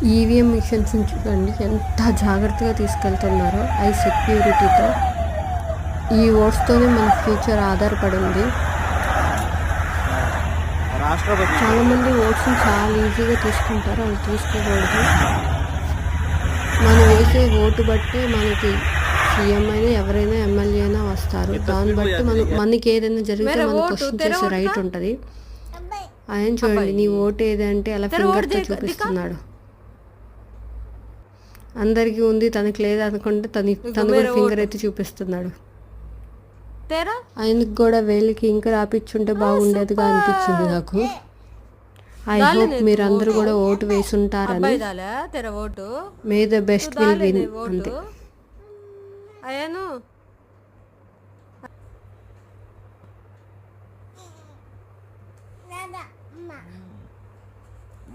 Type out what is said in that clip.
EVM మిషన్స్ని చూడండి ఎంత జాగ్రత్తగా తీసుకెళ్తున్నారో ఐ సెక్యూరిటీతో. ఈ ఓట్స్తోనే మన ఫ్యూచర్ ఆధారపడి ఉంది. చాలామంది ఓట్స్ని చాలా ఈజీగా తీసుకుంటారు, అవి తీసుకోకూడదు. మనం వేసే ఓటు బట్టే మనకి సీఎం అయినా ఎవరైనా ఎమ్మెల్యే అయినా వస్తారు. దాన్ని బట్టి మనకి ఏదైనా జరిగితే మనం క్వశ్చన్ చేసే రైట్ ఉంటుంది. ఆయన చూడండి, నీ ఓటు ఏదంటే అలా ఫింగర్తో చూపిస్తున్నాడు. అందరికీ ఉంది, తనకి లేదు అనుకుంటే తను కూడా ఫింగర్ అయితే చూపిస్తున్నాడు. ఆయనకు కూడా వేలికి ఇంకా రాపిచ్చుంటే బాగుండేదిగా అనిపించింది నాకు. ఐ హోప్ మీరు అందరూ కూడా ఓటు వేసి ఉంటారని. May the best will win. అంతే.